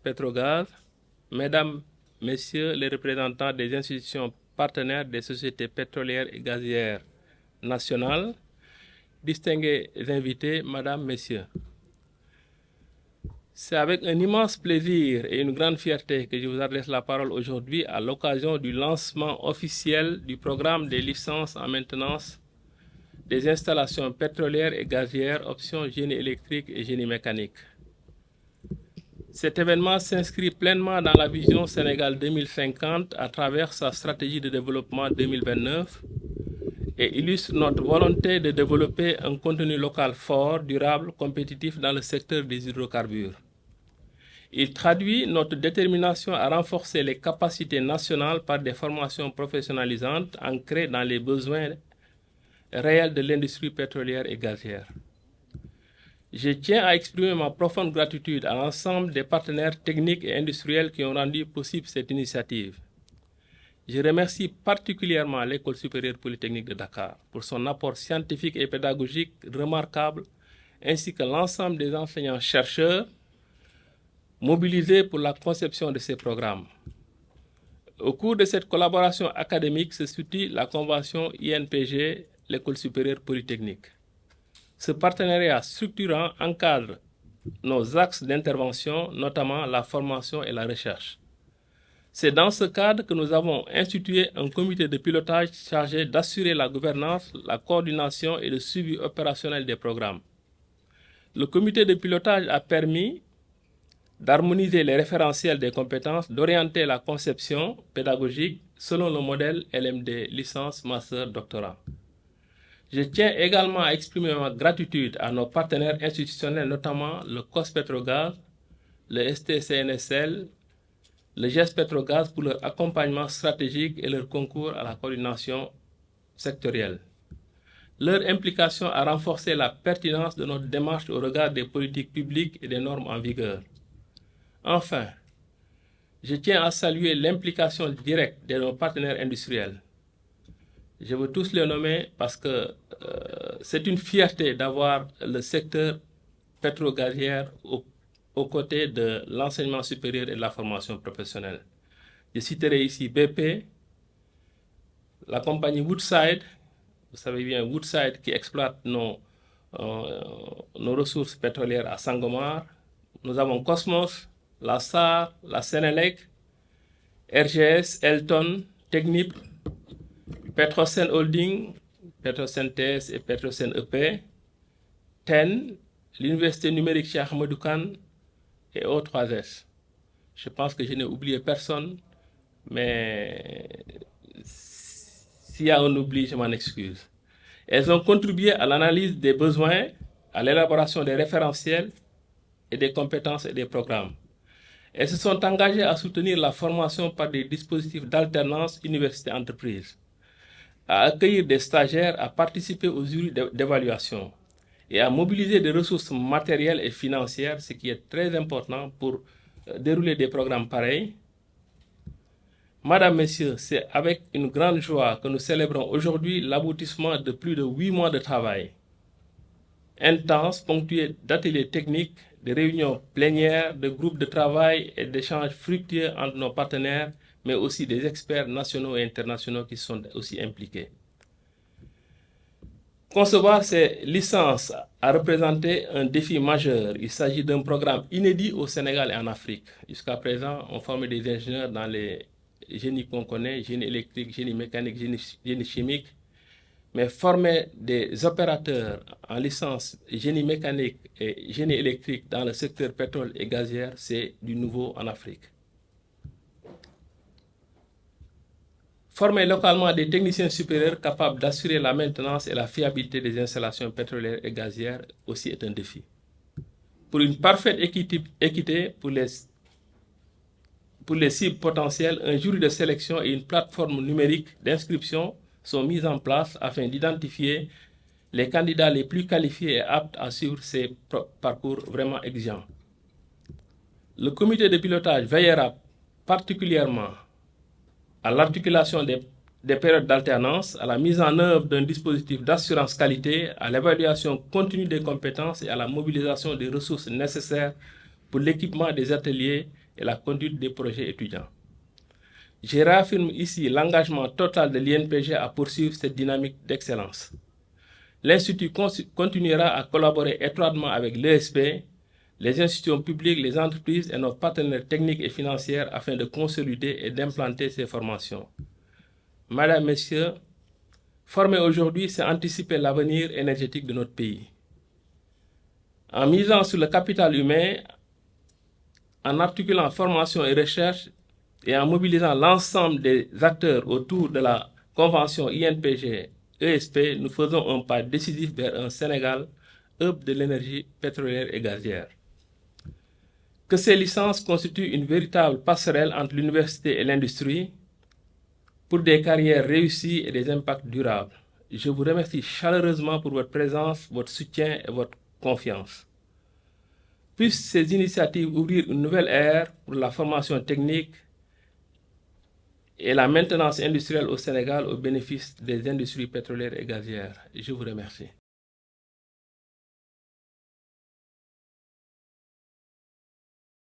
Petrogaz, Mesdames, Messieurs les représentants des institutions partenaires des sociétés pétrolières et gazières nationales, distingués invités, Madame, Messieurs. C'est avec un immense plaisir et une grande fierté que je vous adresse la parole aujourd'hui à l'occasion du lancement officiel du programme des licences en maintenance des installations pétrolières et gazières, options génie électrique et génie mécanique. Cet événement s'inscrit pleinement dans la vision Sénégal 2050 à travers sa stratégie de développement 2029 et illustre notre volonté de développer un contenu local fort, durable, compétitif dans le secteur des hydrocarbures. Il traduit notre détermination à renforcer les capacités nationales par des formations professionnalisantes ancrées dans les besoins réels de l'industrie pétrolière et gazière. Je tiens à exprimer ma profonde gratitude à l'ensemble des partenaires techniques et industriels qui ont rendu possible cette initiative. Je remercie particulièrement l'École supérieure polytechnique de Dakar pour son apport scientifique et pédagogique remarquable, ainsi que l'ensemble des enseignants-chercheurs mobilisés pour la conception de ces programmes. Au cours de cette collaboration académique se situe la convention INPG, l'École supérieure polytechnique. Ce partenariat structurant encadre nos axes d'intervention, notamment la formation et la recherche. C'est dans ce cadre que nous avons institué un comité de pilotage chargé d'assurer la gouvernance, la coordination et le suivi opérationnel des programmes. Le comité de pilotage a permis d'harmoniser les référentiels des compétences, d'orienter la conception pédagogique selon le modèle LMD, licence, master, doctorat. Je tiens également à exprimer ma gratitude à nos partenaires institutionnels, notamment le COS Petrogaz, le STCNSL, le GES Petrogaz pour leur accompagnement stratégique et leur concours à la coordination sectorielle. Leur implication a renforcé la pertinence de notre démarche au regard des politiques publiques et des normes en vigueur. Enfin, je tiens à saluer l'implication directe de nos partenaires industriels. Je veux tous les nommer parce que c'est une fierté d'avoir le secteur pétro-gazière aux côtés de l'enseignement supérieur et de la formation professionnelle. Je citerai ici BP, la compagnie Woodside, vous savez bien Woodside qui exploite nos ressources pétrolières à Sangomar. Nous avons Cosmos, la SAR, la Sénélec, RGS, Elton, Technip, Petrosen Holding, Petrosen TS et Petrosen EP, TEN, l'Université numérique Cheikh Ahmadou Kane et O3S. Je pense que je n'ai oublié personne, mais s'il y a un oubli, je m'en excuse. Elles ont contribué à l'analyse des besoins, à l'élaboration des référentiels et des compétences et des programmes. Elles se sont engagées à soutenir la formation par des dispositifs d'alternance université-entreprise, à accueillir des stagiaires, à participer aux jurys d'évaluation et à mobiliser des ressources matérielles et financières, ce qui est très important pour dérouler des programmes pareils. Madame, Messieurs, c'est avec une grande joie que nous célébrons aujourd'hui l'aboutissement de plus de 8 mois de travail intense, ponctué d'ateliers techniques, de réunions plénières, de groupes de travail et d'échanges fructueux entre nos partenaires, mais aussi des experts nationaux et internationaux qui sont aussi impliqués. Concevoir ces licences a représenté un défi majeur. Il s'agit d'un programme inédit au Sénégal et en Afrique. Jusqu'à présent, on formait des ingénieurs dans les génies qu'on connaît, génie électrique, génie mécanique, génie chimique, mais former des opérateurs en licence génie mécanique et génie électrique dans le secteur pétrole et gazière, c'est du nouveau en Afrique. Former localement des techniciens supérieurs capables d'assurer la maintenance et la fiabilité des installations pétrolières et gazières aussi est un défi. Pour une parfaite équité pour les cibles potentielles, un jury de sélection et une plateforme numérique d'inscription sont mises en place afin d'identifier les candidats les plus qualifiés et aptes à suivre ces parcours vraiment exigeants. Le comité de pilotage veillera particulièrement à l'articulation des périodes d'alternance, à la mise en œuvre d'un dispositif d'assurance qualité, à l'évaluation continue des compétences et à la mobilisation des ressources nécessaires pour l'équipement des ateliers et la conduite des projets étudiants. Je réaffirme ici l'engagement total de l'INPG à poursuivre cette dynamique d'excellence. L'Institut continuera à collaborer étroitement avec l'ESP, les institutions publiques, les entreprises et nos partenaires techniques et financiers afin de consolider et d'implanter ces formations. Mesdames, Messieurs, former aujourd'hui, c'est anticiper l'avenir énergétique de notre pays. En misant sur le capital humain, en articulant formation et recherche et en mobilisant l'ensemble des acteurs autour de la convention INPG-ESP, nous faisons un pas décisif vers un Sénégal hub de l'énergie pétrolière et gazière. Que ces licences constituent une véritable passerelle entre l'université et l'industrie pour des carrières réussies et des impacts durables. Je vous remercie chaleureusement pour votre présence, votre soutien et votre confiance. Puissent ces initiatives ouvrir une nouvelle ère pour la formation technique et la maintenance industrielle au Sénégal au bénéfice des industries pétrolières et gazières. Je vous remercie.